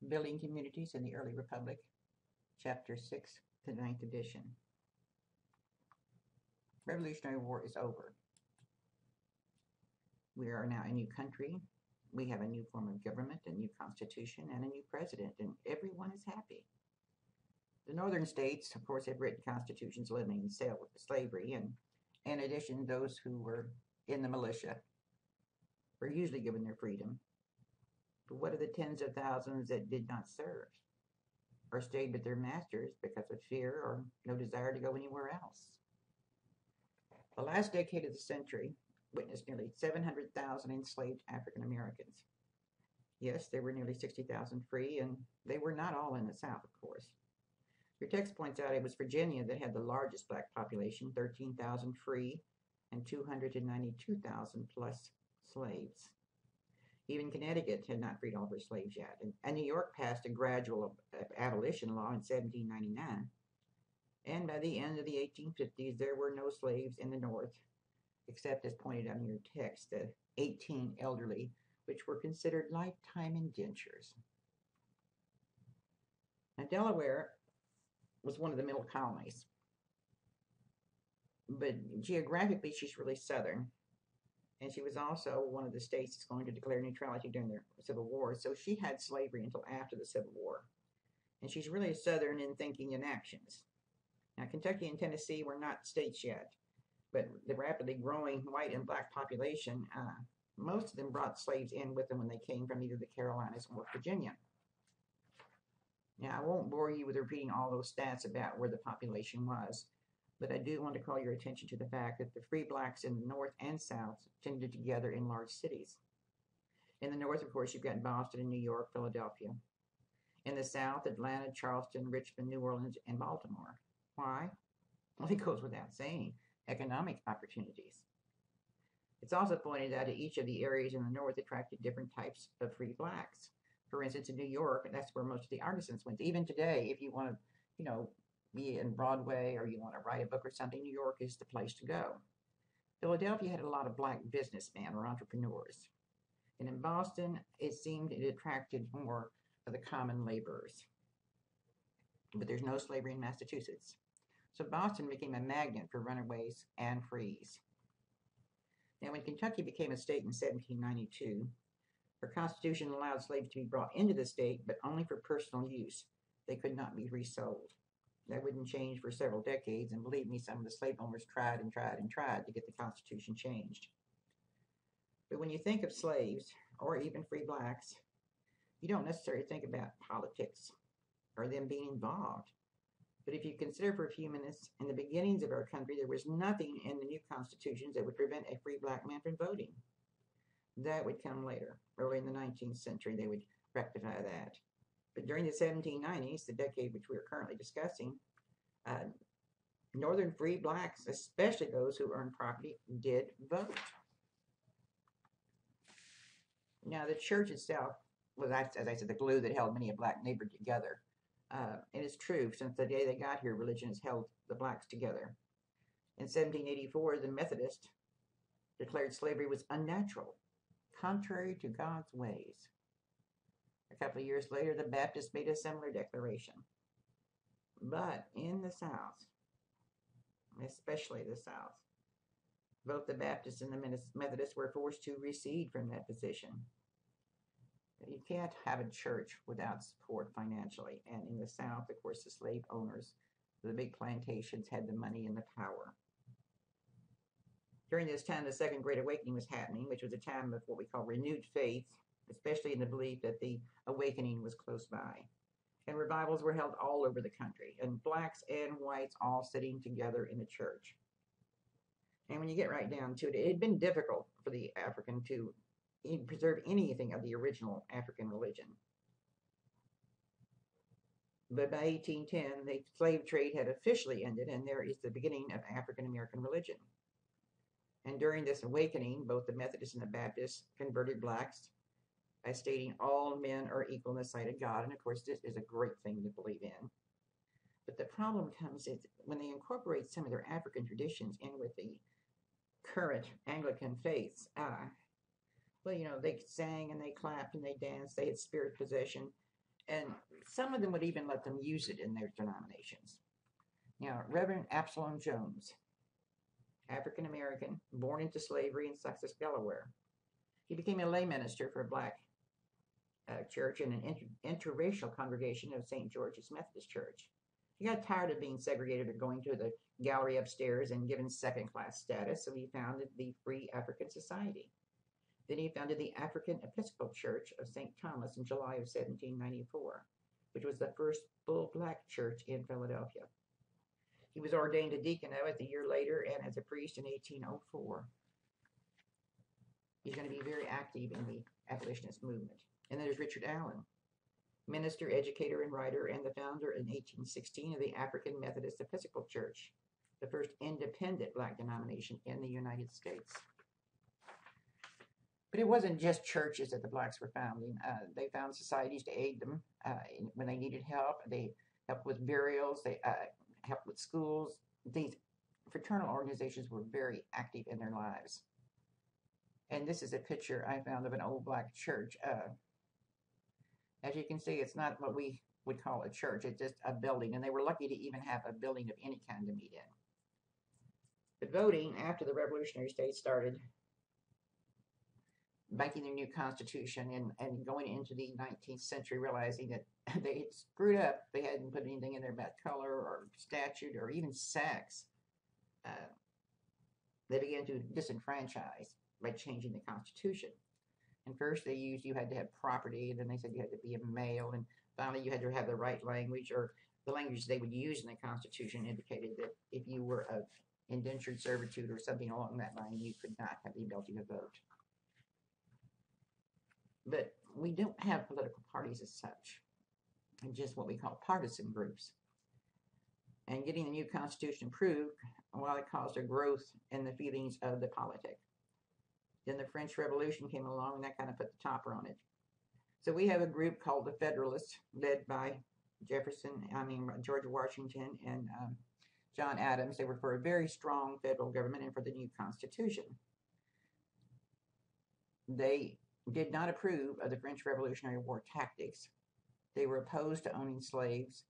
Building Communities in the Early Republic, Chapter 6, the ninth edition. Revolutionary War is over. We are now a new country. We have a new form of government, a new constitution, and a new president, and everyone is happy. The northern states, of course, have written constitutions limiting slavery, and in addition, those who were in the militia were usually given their freedom. But what of the tens of thousands that did not serve or stayed with their masters because of fear or no desire to go anywhere else? The last decade of the century witnessed nearly 700,000 enslaved African Americans. Yes, there were nearly 60,000 free, and they were not all in the South, of course. Your text points out it was Virginia that had the largest black population, 13,000 free and 292,000 plus slaves. Even Connecticut had not freed all of her slaves yet, and New York passed a gradual abolition law in 1799. And by the end of the 1850s, there were no slaves in the North, except as pointed out in your text, the 18 elderly, which were considered lifetime indentures. Now, Delaware was one of the middle colonies, but geographically, she's really southern. And she was also one of the states that's going to declare neutrality during the Civil War. So she had slavery until after the Civil War. And she's really southern in thinking and actions. Now, Kentucky and Tennessee were not states yet, but the rapidly growing white and black population, most of them brought slaves in with them when they came from either the Carolinas or Virginia. Now, I won't bore you with repeating all those stats about where the population was, but I do want to call your attention to the fact that the free blacks in the North and South tended together in large cities. In the North, of course, you've got Boston and New York, Philadelphia. In the South, Atlanta, Charleston, Richmond, New Orleans, and Baltimore. Why? Well, it goes without saying, economic opportunities. It's also pointed out that each of the areas in the North attracted different types of free blacks. For instance, in New York, that's where most of the artisans went. Even today, if you want to, be in Broadway or you want to write a book or something, New York is the place to go. Philadelphia had a lot of black businessmen or entrepreneurs. And in Boston, it seemed it attracted more of the common laborers. But there's no slavery in Massachusetts. So Boston became a magnet for runaways and frees. Now, when Kentucky became a state in 1792, her constitution allowed slaves to be brought into the state, but only for personal use. They could not be resold. That wouldn't change for several decades, and believe me, some of the slave owners tried and tried and tried to get the Constitution changed. But when you think of slaves, or even free blacks, you don't necessarily think about politics or them being involved. But if you consider for a few minutes, in the beginnings of our country, there was nothing in the new constitutions that would prevent a free black man from voting. That would come later. Early in the 19th century, they would rectify that. But during the 1790s, the decade which we are currently discussing, northern free blacks, especially those who earned property, did vote. Now, the church itself was, as I said, the glue that held many a black neighborhood together. And it's true, since the day they got here, religion has held the blacks together. In 1784, the Methodists declared slavery was unnatural, contrary to God's ways. A couple of years later, the Baptists made a similar declaration. But in the South, especially the South, both the Baptists and the Methodists were forced to recede from that position. You can't have a church without support financially. And in the South, of course, the slave owners, the big plantations, had the money and the power. During this time, the Second Great Awakening was happening, which was a time of what we call renewed faith, especially in the belief that the awakening was close by. And revivals were held all over the country, and blacks and whites all sitting together in a church. And when you get right down to it, it had been difficult for the African to preserve anything of the original African religion. But by 1810, the slave trade had officially ended, and there is the beginning of African American religion. And during this awakening, both the Methodists and the Baptists converted blacks by stating all men are equal in the sight of God. And of course, this is a great thing to believe in. But the problem comes is when they incorporate some of their African traditions in with the current Anglican faiths. They sang and they clapped and they danced. They had spirit possession. And some of them would even let them use it in their denominations. Now, Reverend Absalom Jones, African American, born into slavery in Sussex, Delaware. He became a lay minister for a black church in an interracial congregation of St. George's Methodist Church. He got tired of being segregated or going to the gallery upstairs and given second-class status, so he founded the Free African Society. Then he founded the African Episcopal Church of St. Thomas in July of 1794, which was the first full black church in Philadelphia. He was ordained a deacon of it a year later and as a priest in 1804. He's going to be very active in the abolitionist movement. And then there's Richard Allen, minister, educator, and writer, and the founder in 1816 of the African Methodist Episcopal Church, the first independent black denomination in the United States. But it wasn't just churches that the blacks were founding. They found societies to aid them when they needed help. They helped with burials. They helped with schools. These fraternal organizations were very active in their lives. And this is a picture I found of an old black church. As you can see, it's not what we would call a church. It's just a building. And they were lucky to even have a building of any kind to meet in. But voting after the revolutionary state started making their new constitution and going into the 19th century, realizing that they had screwed up. They hadn't put anything in there about color or statute or even sex. They began to disenfranchise by changing the constitution. And first they used you had to have property, and then they said you had to be a male, and finally you had to have the right language, or the language they would use in the constitution indicated that if you were of indentured servitude or something along that line, you could not have the ability to vote. But we don't have political parties as such, and just what we call partisan groups. And getting the new constitution approved, while it caused a growth in the feelings of the politic. Then the French Revolution came along, and that kind of put the topper on it. So we have a group called the Federalists, led by George Washington and John Adams. They were for a very strong federal government and for the new constitution. They did not approve of the French Revolutionary War tactics. They were opposed to owning slaves,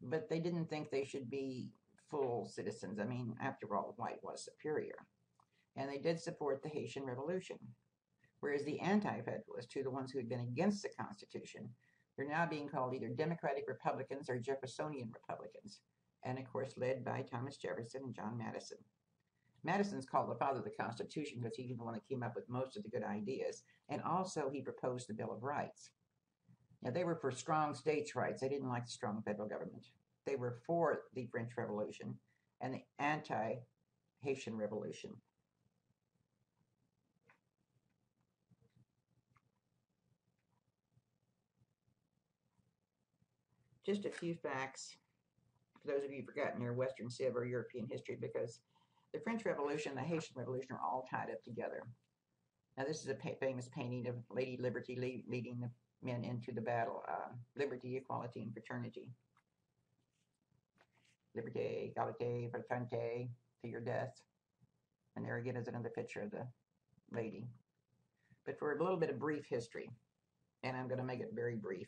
but they didn't think they should be full citizens. I mean, after all, white was superior. And they did support the Haitian Revolution. Whereas the anti-federalists, the ones who had been against the Constitution, they're now being called either Democratic Republicans or Jeffersonian Republicans, and of course led by Thomas Jefferson and John Madison. Madison's called the father of the Constitution because he's the one that came up with most of the good ideas, and also he proposed the Bill of Rights. Now, they were for strong states' rights. They didn't like the strong federal government. They were for the French Revolution and the anti-Haitian Revolution. Just a few facts for those of you who've forgotten your Western Civ or European history, because the French Revolution and the Haitian Revolution are all tied up together. Now, this is a famous painting of Lady Liberty leading the men into the battle. Liberty, equality, and fraternity. Liberté, égalité, fraternité, to your death. And there again is another picture of the lady. But for a little bit of brief history, and I'm going to make it very brief.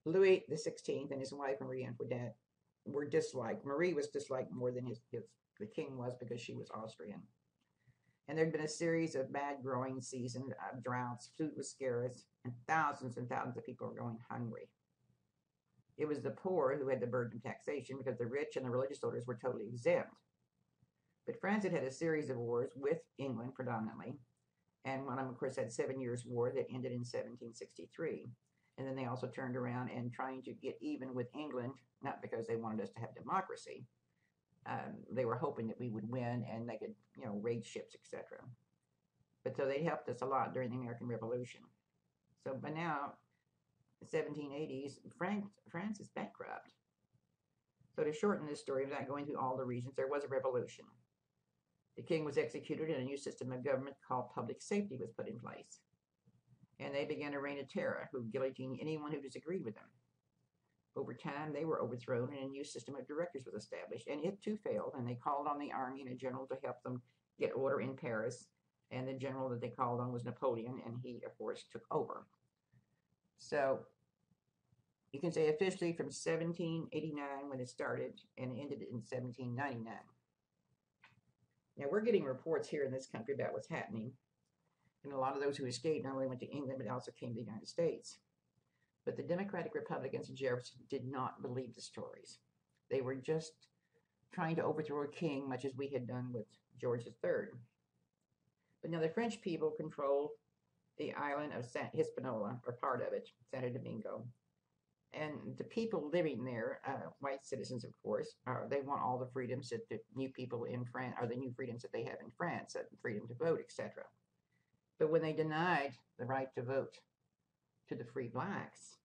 Louis XVI and his wife Marie Antoinette were disliked. Marie was disliked more than the king was because she was Austrian. And there had been a series of bad growing seasons, droughts, food was scarce, and thousands of people were going hungry. It was the poor who had the burden of taxation because the rich and the religious orders were totally exempt. But France had had a series of wars with England predominantly, and one of them, of course, had 7 Years' War that ended in 1763. And then they also turned around and trying to get even with England, not because they wanted us to have democracy. They were hoping that we would win and they could, raid ships, etc. But so they helped us a lot during the American Revolution. So by now, the 1780s, France is bankrupt. So to shorten this story, without going through all the reasons, there was a revolution. The king was executed and a new system of government called public safety was put in place. And they began a reign of terror, who guillotined anyone who disagreed with them. Over time, they were overthrown and a new system of directors was established, and it too failed, and they called on the army and a general to help them get order in Paris, and the general that they called on was Napoleon, and he, of course, took over. So you can say officially from 1789 when it started and ended in 1799. Now, we're getting reports here in this country about what's happening. And a lot of those who escaped not only went to England, but also came to the United States. But the Democratic Republicans and Jefferson did not believe the stories. They were just trying to overthrow a king, much as we had done with George III. But now the French people controlled the island of Hispaniola, or part of it, Santo Domingo. And the people living there, white citizens, of course, they want all the freedoms that the new people in France, or the new freedoms that they have in France, freedom to vote, etc. But when they denied the right to vote to the free blacks,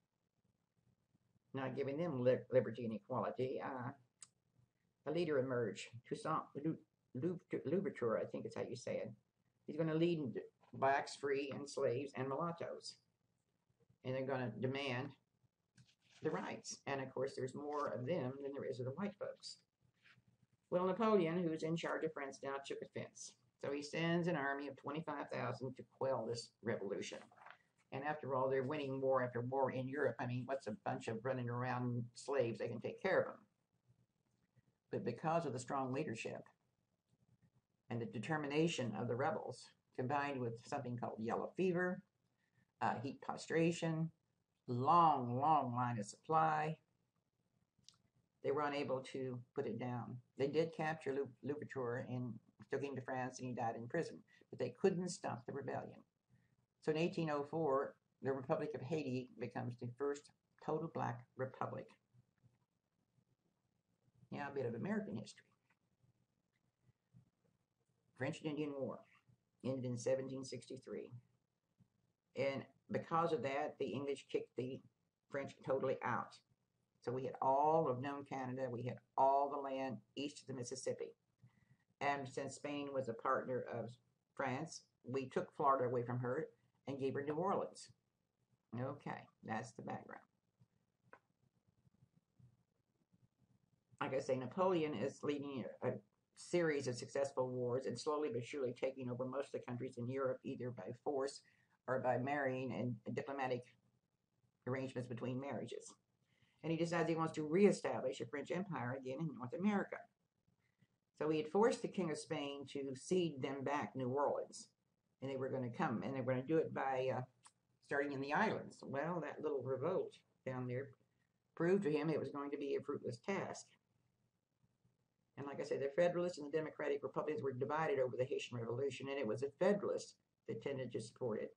not giving them liberty and equality, a leader emerged, Toussaint Louverture, I think is how you say it. He's going to lead blacks free and slaves and mulattoes. And they're going to demand the rights. And of course, there's more of them than there is of the white folks. Well, Napoleon, who's in charge of France now, took offense. So he sends an army of 25,000 to quell this revolution. And after all, they're winning war after war in Europe. I mean, what's a bunch of running around slaves? They can take care of them. But because of the strong leadership and the determination of the rebels, combined with something called yellow fever, heat prostration, long line of supply, they were unable to put it down. They did capture Louverture and took him to France, and he died in prison. But they couldn't stop the rebellion. So in 1804, the Republic of Haiti becomes the first total black republic. Now a bit of American history. French and Indian War ended in 1763. And because of that, the English kicked the French totally out. So we had all of known Canada. We had all the land east of the Mississippi. And since Spain was a partner of France, we took Florida away from her and gave her New Orleans. Okay, that's the background. Like I say, Napoleon is leading a series of successful wars and slowly but surely taking over most of the countries in Europe, either by force or by marrying and diplomatic arrangements between marriages. And he decides he wants to reestablish a French Empire again in North America. So he had forced the King of Spain to cede them back New Orleans. And they were going to come, and they were going to do it by starting in the islands. Well, that little revolt down there proved to him it was going to be a fruitless task. And like I said, the Federalists and the Democratic Republicans were divided over the Haitian Revolution, and it was the Federalists that tended to support it,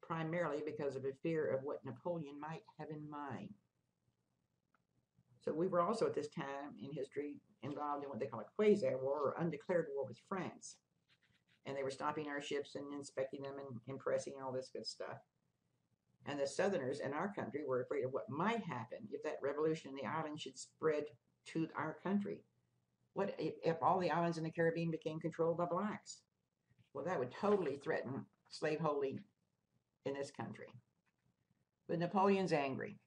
primarily because of a fear of what Napoleon might have in mind. So we were also at this time in history involved in what they call a quasi-war or undeclared war with France. And they were stopping our ships and inspecting them and impressing all this good stuff. And the Southerners in our country were afraid of what might happen if that revolution in the islands should spread to our country. What if all the islands in the Caribbean became controlled by blacks? Well, that would totally threaten slaveholding in this country. But Napoleon's angry.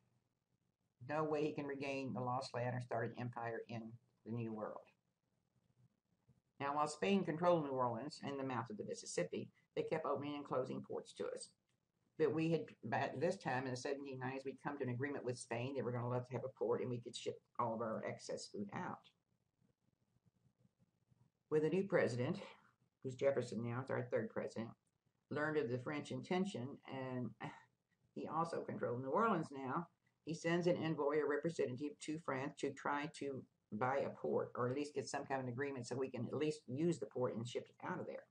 No way he can regain the lost land or start an empire in the New World. Now, while Spain controlled New Orleans and the mouth of the Mississippi, they kept opening and closing ports to us. But we had, by this time in the 1790s, we'd come to an agreement with Spain. They were going to let us have a port, and we could ship all of our excess food out. When the new president, who's Jefferson now, it's our third president, learned of the French intention, and he also controlled New Orleans now, he sends an envoy, a representative, to France to try to buy a port, or at least get some kind of agreement so we can at least use the port and ship it out of there.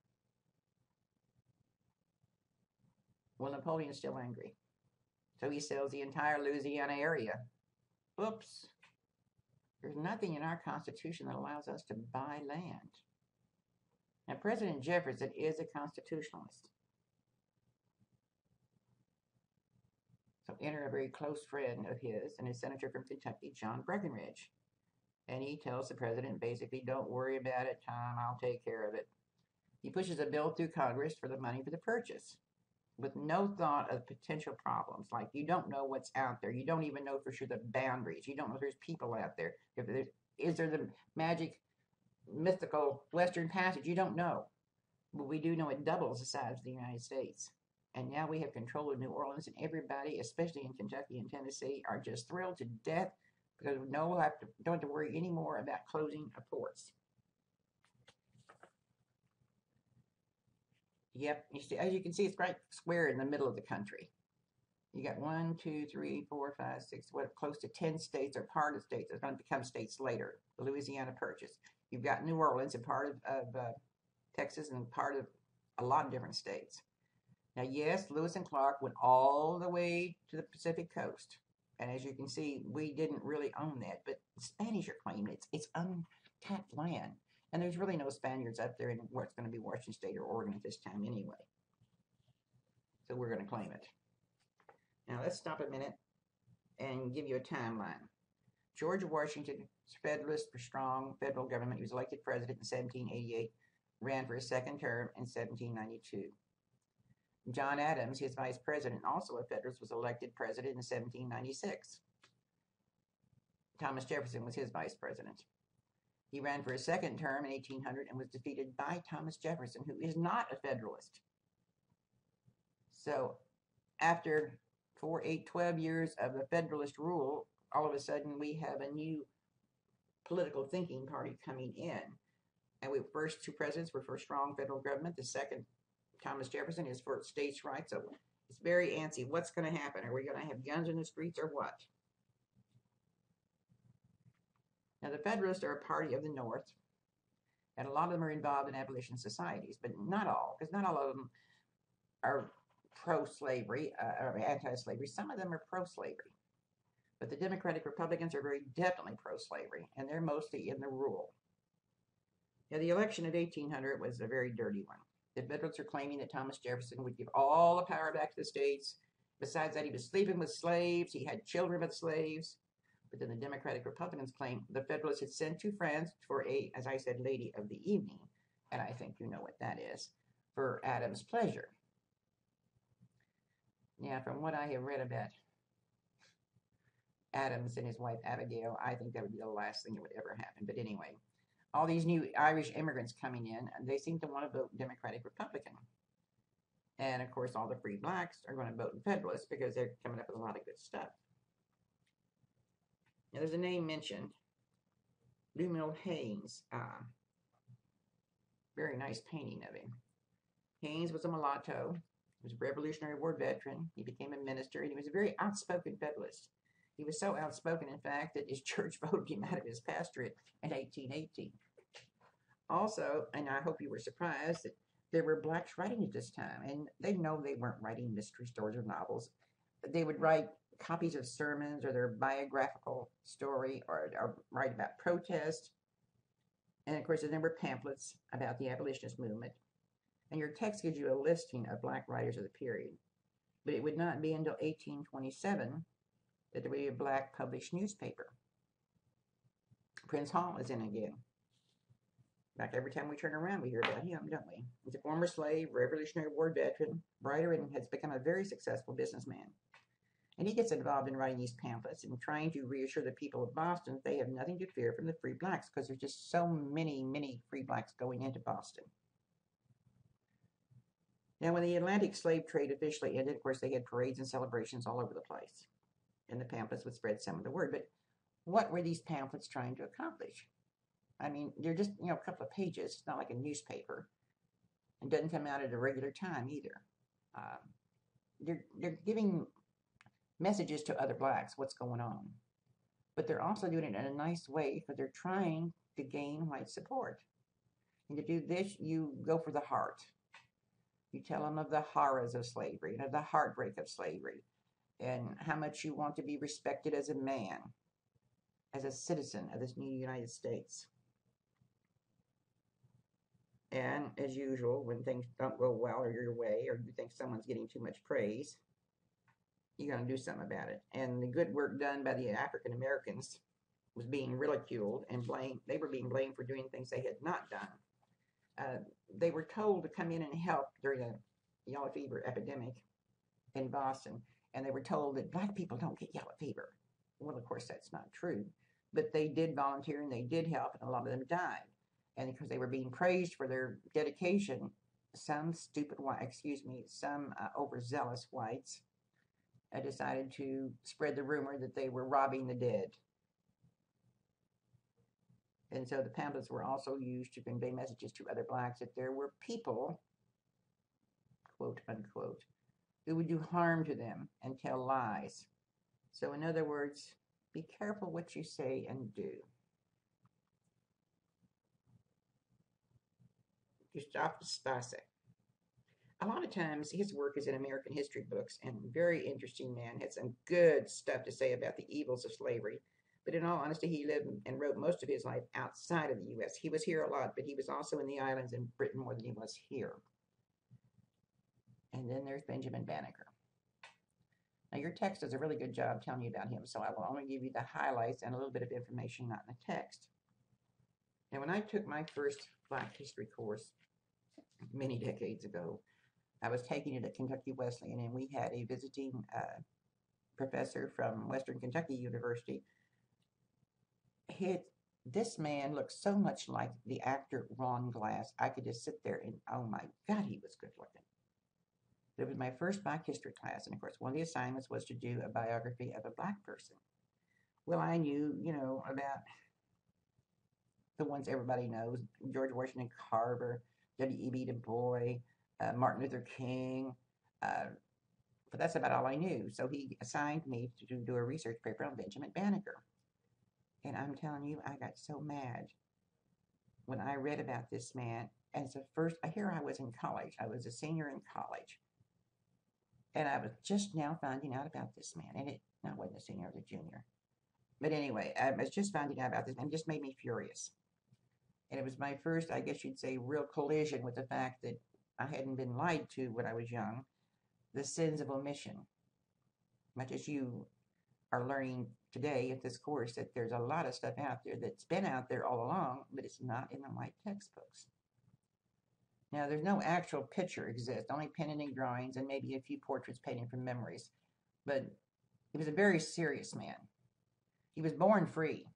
Well, Napoleon's still angry. So he sells the entire Louisiana area. Oops. There's nothing in our Constitution that allows us to buy land. Now, President Jefferson is a constitutionalist. So enter a very close friend of his and a senator from Kentucky, John Breckinridge. And he tells the president, basically, don't worry about it, Tom, I'll take care of it. He pushes a bill through Congress for the money for the purchase, with no thought of potential problems. Like, you don't know what's out there. You don't even know for sure the boundaries. You don't know if there's people out there. Is there the magic, mythical Western Passage? You don't know. But we do know it doubles the size of the United States. And now we have control of New Orleans, and everybody, especially in Kentucky and Tennessee, are just thrilled to death because we don't have to worry anymore about closing of ports. Yep, you see, as you can see, it's right square in the middle of the country. You got 1, 2, 3, 4, 5, 6, close to 10 states or part of states. It's going to become states later. The Louisiana Purchase. You've got New Orleans and part of Texas and part of a lot of different states. Now, yes, Lewis and Clark went all the way to the Pacific coast. And as you can see, we didn't really own that. But the Spanish are claiming it's untapped land. And there's really no Spaniards up there in what's going to be Washington State or Oregon at this time anyway. So we're going to claim it. Now, let's stop a minute and give you a timeline. George Washington, Federalist for strong federal government. He was elected president in 1788, ran for a second term in 1792. John Adams, his vice president, also a Federalist, was elected president in 1796. Thomas Jefferson was his vice president. He ran for a second term in 1800 and was defeated by Thomas Jefferson, who is not a Federalist. So after 12 years of the Federalist rule, all of a sudden we have a new political thinking party coming in. And the first two presidents were for strong federal government. The second, Thomas Jefferson, is for states' rights. So it's very antsy. What's going to happen? Are we going to have guns in the streets or what? Now, the Federalists are a party of the North, and a lot of them are involved in abolition societies, but not all, because not all of them are pro-slavery or anti-slavery. Some of them are pro-slavery. But the Democratic Republicans are very definitely pro-slavery, and they're mostly in the rural. Now, the election of 1800 was a very dirty one. The Federalists are claiming that Thomas Jefferson would give all the power back to the states. Besides that, he was sleeping with slaves. He had children with slaves. But then the Democratic Republicans claim the Federalists had sent to France for a, as I said, lady of the evening, and I think you know what that is, for Adams' pleasure. Now, from what I have read about Adams and his wife Abigail, I think that would be the last thing that would ever happen. But anyway, all these new Irish immigrants coming in, and they seem to want to vote Democratic Republican. And of course, all the free blacks are going to vote Federalist because they're coming up with a lot of good stuff. Now, there's a name mentioned, Lemuel Haynes. Very nice painting of him. Haynes was a mulatto. He was a Revolutionary War veteran. He became a minister, and he was a very outspoken Federalist. He was so outspoken, in fact, that his church voted him out of his pastorate in 1818. Also, and I hope you were surprised, that there were blacks writing at this time, and they know they weren't writing mystery stories or novels. They would write copies of sermons or their biographical story or write about protest. And of course, there were pamphlets about the abolitionist movement. And your text gives you a listing of black writers of the period. But it would not be until 1827 that there would be a black published newspaper. Prince Hall is in again. In fact, every time we turn around, we hear about him, don't we? He's a former slave, Revolutionary War veteran, writer, and has become a very successful businessman. And he gets involved in writing these pamphlets and trying to reassure the people of Boston that they have nothing to fear from the free blacks because there's just so many free blacks going into Boston. Now, when the Atlantic slave trade officially ended, of course, they had parades and celebrations all over the place. And the pamphlets would spread some of the word. But what were these pamphlets trying to accomplish? I mean, they're just, a couple of pages. It's not like a newspaper. It doesn't come out at a regular time either. They're giving messages to other blacks, what's going on. But they're also doing it in a nice way because they're trying to gain white support. And to do this, you go for the heart. You tell them of the horrors of slavery and of the heartbreak of slavery and how much you want to be respected as a man, as a citizen of this new United States. And as usual, when things don't go well or your way, or you think someone's getting too much praise, you're going to do something about it. And the good work done by the African Americans was being ridiculed and blamed. They were being blamed for doing things they had not done. They were told to come in and help during the yellow fever epidemic in Boston, and they were told that black people don't get yellow fever. Well, of course, that's not true. But they did volunteer and they did help, and a lot of them died. And because they were being praised for their dedication, some stupid white, excuse me, some overzealous whites decided to spread the rumor that they were robbing the dead. And so the pamphlets were also used to convey messages to other blacks that there were people, quote unquote, who would do harm to them and tell lies. So in other words, be careful what you say and do. Gustav Spacek. A lot of times his work is in American history books, and very interesting man, had some good stuff to say about the evils of slavery. But in all honesty, he lived and wrote most of his life outside of the U.S. He was here a lot, but he was also in the islands in Britain more than he was here. And then there's Benjamin Banneker. Now, your text does a really good job telling you about him, so I will only give you the highlights and a little bit of information not in the text. Now, when I took my first Black history course many decades ago, I was taking it at Kentucky Wesleyan, and we had a visiting professor from Western Kentucky University. This man looked so much like the actor Ron Glass. I could just sit there and, oh my God, he was good looking. It was my first Black history class, and of course, one of the assignments was to do a biography of a Black person. Well, I knew, about the ones everybody knows: George Washington Carver, W.E.B. Du Bois, Martin Luther King. But that's about all I knew. So he assigned me to do a research paper on Benjamin Banneker. And I'm telling you, I got so mad when I read about this man. As the first, here I was in college. I was a senior in college. And I was just now finding out about this man. And I wasn't a senior, I was a junior. But anyway, I was just finding out about this, and it just made me furious. And it was my first, I guess you'd say, real collision with the fact that I hadn't been lied to when I was young. The sins of omission. Much as you are learning today at this course that there's a lot of stuff out there that's been out there all along, but it's not in the white textbooks. Now, there's no actual picture exists, only pen and ink drawings and maybe a few portraits painted from memories. But he was a very serious man. He was born free.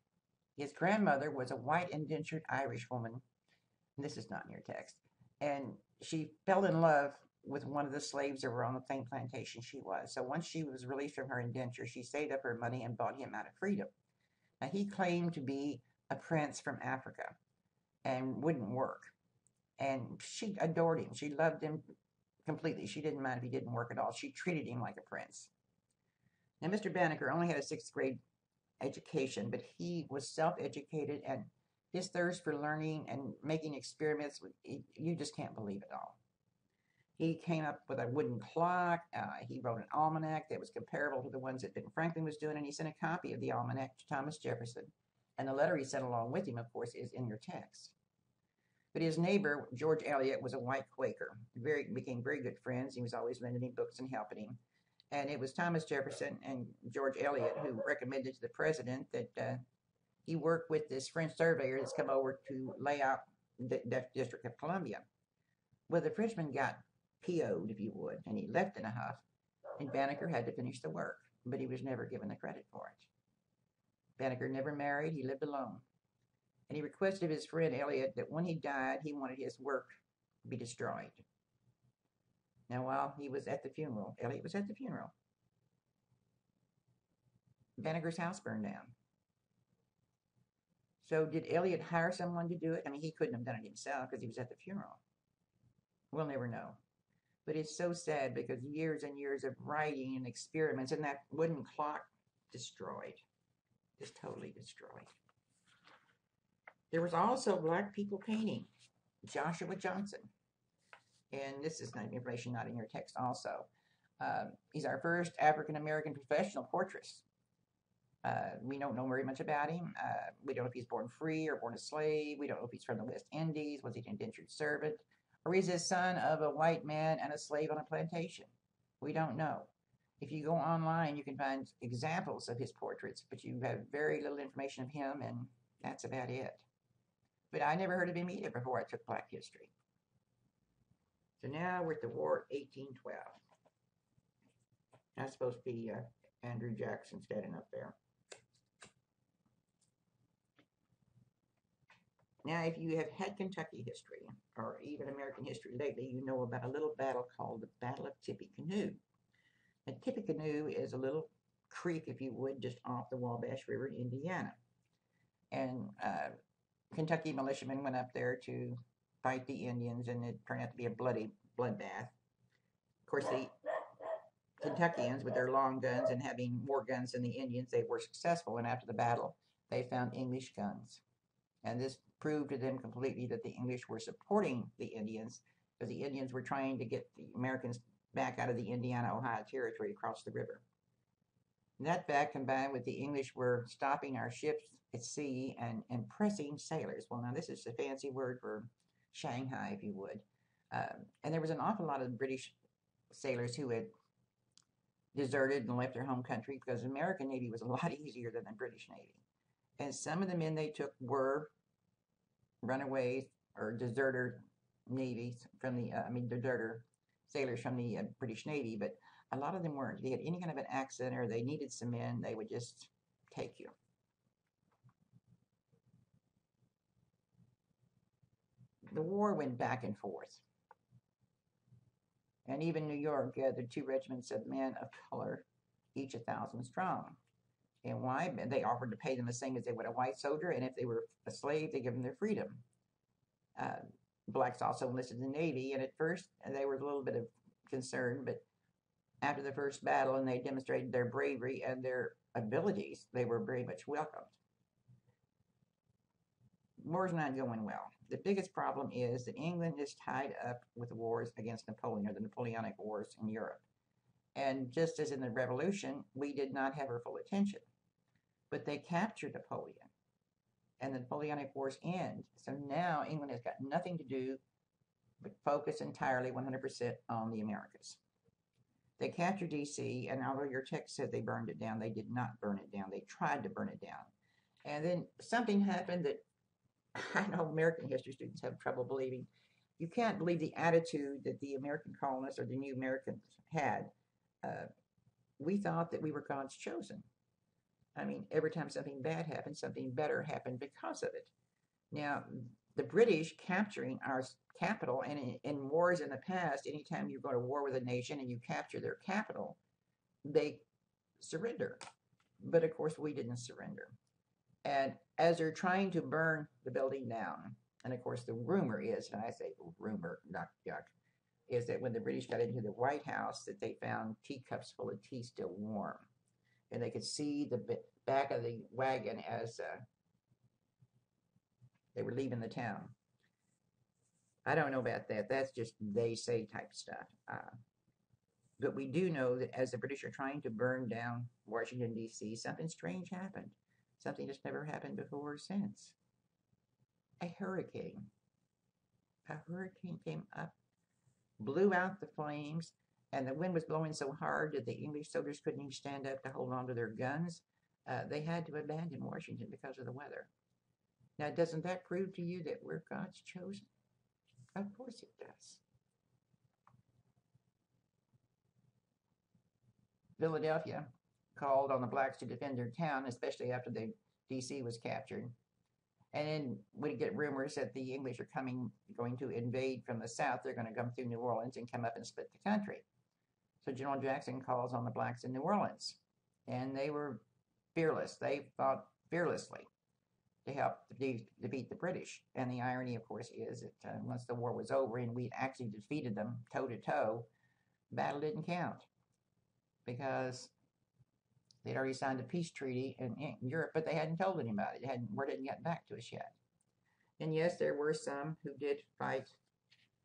His grandmother was a white indentured Irish woman. And this is not in your text. And she fell in love with one of the slaves that were on the same plantation she was. So once she was released from her indenture, she saved up her money and bought him out of freedom. Now, he claimed to be a prince from Africa and wouldn't work. And she adored him. She loved him completely. She didn't mind if he didn't work at all. She treated him like a prince. Now, Mr. Banneker only had a 6th grade education, but he was self-educated, and his thirst for learning and making experiments, you just can't believe it all. He came up with a wooden clock. He wrote an almanac that was comparable to the ones that Ben Franklin was doing, and he sent a copy of the almanac to Thomas Jefferson. And the letter he sent along with him, of course, is in your text. But his neighbor, George Eliot, was a white Quaker. Became very good friends. He was always lending him books and helping him. And it was Thomas Jefferson and George Eliot who recommended to the president that he work with this French surveyor that's come over to lay out the District of Columbia. Well, the Frenchman got PO'd, if you would, and he left in a huff, and Banneker had to finish the work, but he was never given the credit for it. Banneker never married. He lived alone. And he requested of his friend Eliot that when he died, he wanted his work to be destroyed. Now, while he was at the funeral, Eliot was at the funeral, Banneker's house burned down. So did Eliot hire someone to do it? I mean, he couldn't have done it himself because he was at the funeral. We'll never know. But it's so sad because years and years of writing and experiments, and that wooden clock destroyed. Just totally destroyed. There was also Black people painting. Joshua Johnson. And this is information not in your text also. He's our first African-American professional portraitist. We don't know very much about him. We don't know if he's born free or born a slave. We don't know if he's from the West Indies. Was he an indentured servant? Or is he son of a white man and a slave on a plantation? We don't know. If you go online, you can find examples of his portraits, but you have very little information of him, and that's about it. But I never heard of him either before I took Black history. So now we're at the War of 1812. That's supposed to be Andrew Jackson standing up there. Now, if you have had Kentucky history or even American history lately, you know about a little battle called the Battle of Tippecanoe. And Tippecanoe is a little creek, if you would, just off the Wabash River in Indiana. And Kentucky militiamen went up there to fight the Indians, and it turned out to be a bloody bloodbath. Of course, the Kentuckians, with their long guns and having more guns than the Indians, they were successful. And after the battle, they found English guns. And this proved to them completely that the English were supporting the Indians, because the Indians were trying to get the Americans back out of the Indiana-Ohio territory across the river. And that fact, combined with the English were stopping our ships at sea and impressing sailors. Well, now this is a fancy word for Shanghai, if you would. And there was an awful lot of British sailors who had deserted and left their home country because the American Navy was a lot easier than the British Navy. And some of the men they took were runaways or deserter navies from the, deserter sailors from the British Navy, but a lot of them weren't. If they had any kind of an accident or they needed some men, they would just take you. The war went back and forth. And even New York gathered 2 regiments of men of color, each 1,000 strong. And why? They offered to pay them the same as they would a white soldier, and if they were a slave, they give them their freedom. Blacks also enlisted in the Navy, and at first they were a little bit of concern, but after the first battle and they demonstrated their bravery and their abilities, they were very much welcomed. War's not going well. The biggest problem is that England is tied up with the wars against Napoleon, or the Napoleonic Wars in Europe. And just as in the Revolution, we did not have our full attention. But they captured Napoleon, and the Napoleonic Wars end. So now England has got nothing to do but focus entirely 100% on the Americas. They captured D.C., and although your text said they burned it down, they did not burn it down. They tried to burn it down. And then something happened that I know American history students have trouble believing. You can't believe the attitude that the American colonists or the new Americans had. We thought that we were God's chosen. I mean, every time something bad happened, something better happened because of it. Now, the British capturing our capital, and in wars in the past, anytime you go to war with a nation and you capture their capital, they surrender. But of course, we didn't surrender. And as they're trying to burn the building down, and of course, the rumor is, and I say rumor, not yuck, is that when the British got into the White House, that they found teacups full of tea still warm. And they could see the back of the wagon as they were leaving the town. I don't know about that. That's just they say type stuff. But we do know that as the British are trying to burn down Washington, D.C., something strange happened. Something that's never happened before or since. A hurricane. A hurricane came up, blew out the flames, and the wind was blowing so hard that the English soldiers couldn't even stand up to hold on to their guns. They had to abandon Washington because of the weather. Now, doesn't that prove to you that we're God's chosen? Of course it does. Philadelphia called on the blacks to defend their town, especially after the D.C. was captured. And then we get rumors that the English are going to invade from the south. They're going to come through New Orleans and come up and split the country. So General Jackson calls on the blacks in New Orleans. And they were fearless. They fought fearlessly to help defeat the British. And the irony, of course, is that once the war was over and we'd actually defeated them toe-to-toe, the battle didn't count, because they'd already signed a peace treaty in Europe, but they hadn't told anybody. Word hadn't gotten back to us yet. And yes, there were some who did fight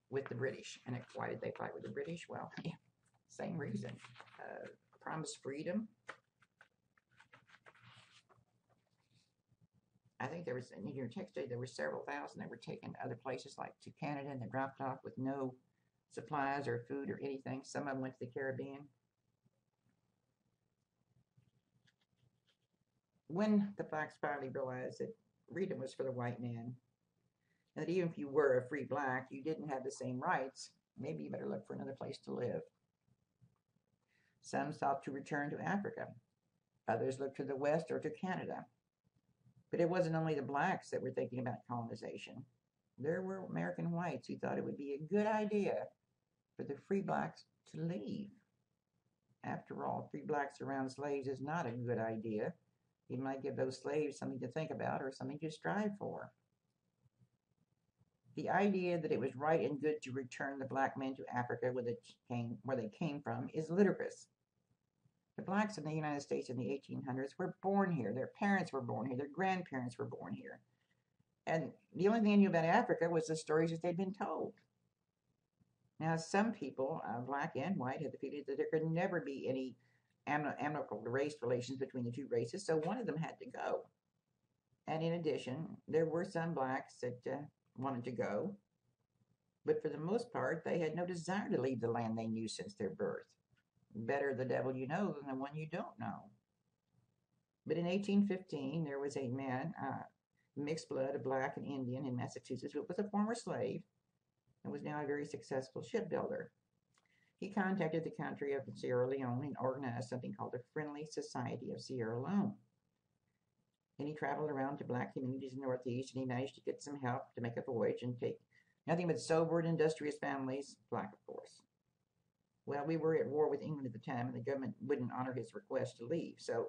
with the British. And why did they fight with the British? Well, yeah, same reason. Promised freedom. I think there was, in your text, there were several thousand that were taken to other places, like to Canada, and they dropped off with no supplies or food or anything. Some of them went to the Caribbean. When the blacks finally realized that freedom was for the white man, and that even if you were a free black, you didn't have the same rights, maybe you better look for another place to live. Some sought to return to Africa. Others looked to the west or to Canada. But it wasn't only the blacks that were thinking about colonization. There were American whites who thought it would be a good idea for the free blacks to leave. After all, free blacks around slaves is not a good idea. It might give those slaves something to think about or something to strive for. The idea that it was right and good to return the black men to Africa where they came from is ludicrous. The blacks in the United States in the 1800s were born here. Their parents were born here. Their grandparents were born here. And the only thing they knew about Africa was the stories that they'd been told. Now, some people, black and white, had the feeling that there could never be any amicable race relations between the two races, so one of them had to go. And in addition, there were some blacks that wanted to go, but for the most part, they had no desire to leave the land they knew since their birth. Better the devil you know than the one you don't know. But in 1815, there was a man, mixed blood of black and Indian in Massachusetts, who was a former slave and was now a very successful shipbuilder. He contacted the country of Sierra Leone and organized something called the Friendly Society of Sierra Leone. And he traveled around to black communities in the Northeast, and he managed to get some help to make a voyage and take nothing but sober and industrious families, black of course. Well, we were at war with England at the time, and the government wouldn't honor his request to leave. So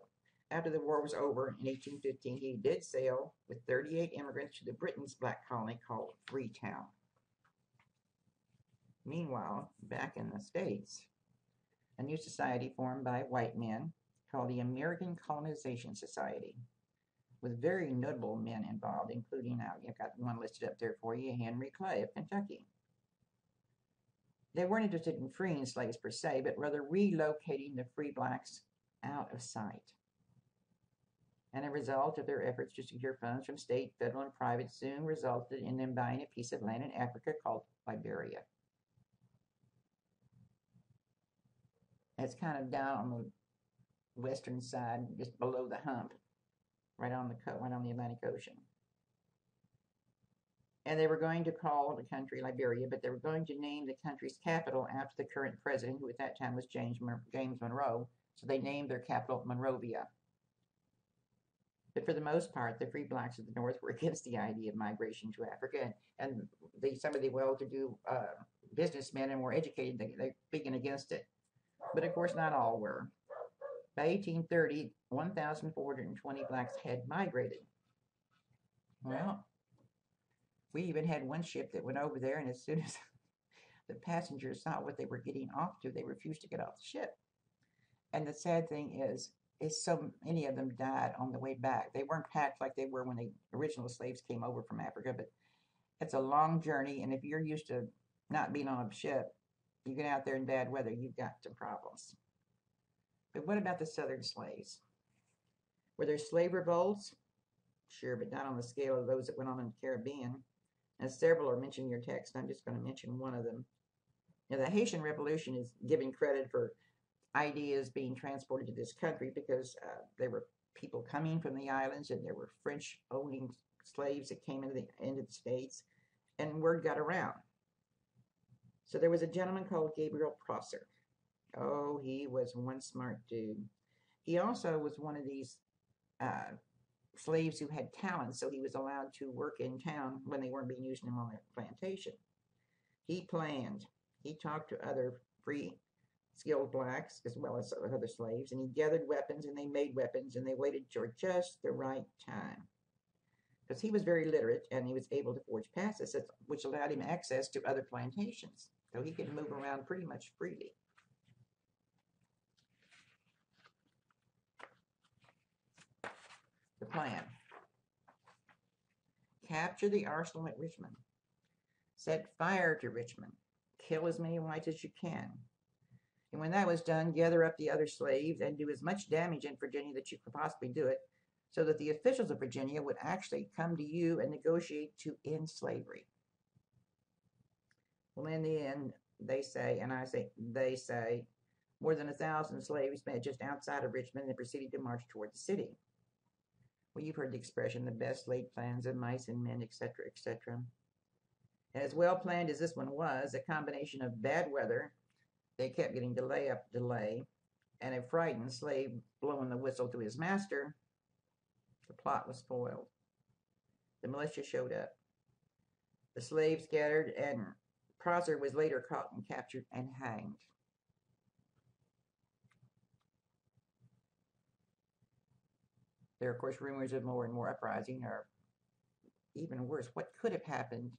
after the war was over in 1815, he did sail with 38 immigrants to the Britain's black colony called Freetown. Meanwhile, back in the States, a new society formed by white men called the American Colonization Society, with very notable men involved, including, I've got one listed up there for you, Henry Clay of Kentucky. They weren't interested in freeing slaves per se, but rather relocating the free blacks out of sight. And a result of their efforts to secure funds from state, federal, and private soon resulted in them buying a piece of land in Africa called Liberia. It's kind of down on the western side, just below the hump, right on the Atlantic Ocean. And they were going to call the country Liberia, but they were going to name the country's capital after the current president, who at that time was James Monroe. So they named their capital Monrovia. But for the most part, the free blacks of the North were against the idea of migration to Africa, and some of the well-to-do businessmen and more educated, they're speaking against it. But of course, not all were. By 1830, 1,420 blacks had migrated. Well, we even had one ship that went over there, and as soon as the passengers saw what they were getting off to, they refused to get off the ship. And the sad thing is so many of them died on the way back. They weren't packed like they were when the original slaves came over from Africa, but it's a long journey, and if you're used to not being on a ship, you get out there in bad weather, you've got some problems. But what about the southern slaves? Were there slave revolts? Sure, but not on the scale of those that went on in the Caribbean. As several are mentioned in your text, I'm just going to mention one of them. Now, the Haitian Revolution is giving credit for ideas being transported to this country because there were people coming from the islands, and there were French-owning slaves that came into the States, and word got around. So there was a gentleman called Gabriel Prosser. Oh, he was one smart dude. He also was one of these slaves who had talent, so he was allowed to work in town when they weren't being used on their plantation. He planned. He talked to other free, skilled blacks as well as other slaves, and he gathered weapons, and they made weapons, and they waited for just the right time. Because he was very literate, and he was able to forge passes, which allowed him access to other plantations. So he could move around pretty much freely. The plan: capture the arsenal at Richmond, set fire to Richmond, kill as many whites as you can, and when that was done, gather up the other slaves and do as much damage in Virginia that you could possibly do it, so that the officials of Virginia would actually come to you and negotiate to end slavery. Well, in the end, they say, and I say they say, more than 1,000 slaves met just outside of Richmond and proceeded to march toward the city. Well, you've heard the expression, the best laid plans of mice and men, etc., etc. As well planned as this one was, a combination of bad weather, they kept getting delay after delay, and a frightened slave blowing the whistle to his master, the plot was foiled. The militia showed up. The slaves scattered, and Prosser was later caught and captured and hanged. There are, of course, rumors of more and more uprising, or even worse, what could have happened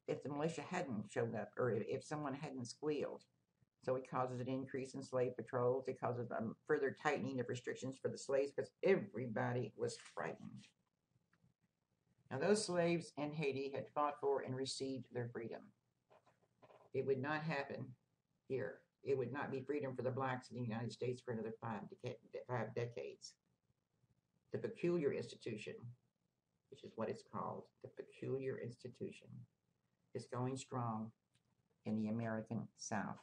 if the militia hadn't shown up, or if someone hadn't squealed. So it causes an increase in slave patrols. It causes a further tightening of restrictions for the slaves because everybody was frightened. Now, those slaves in Haiti had fought for and received their freedom. It would not happen here. It would not be freedom for the blacks in the United States for another 5 decades. The peculiar institution, which is what it's called, the peculiar institution, is going strong in the American South.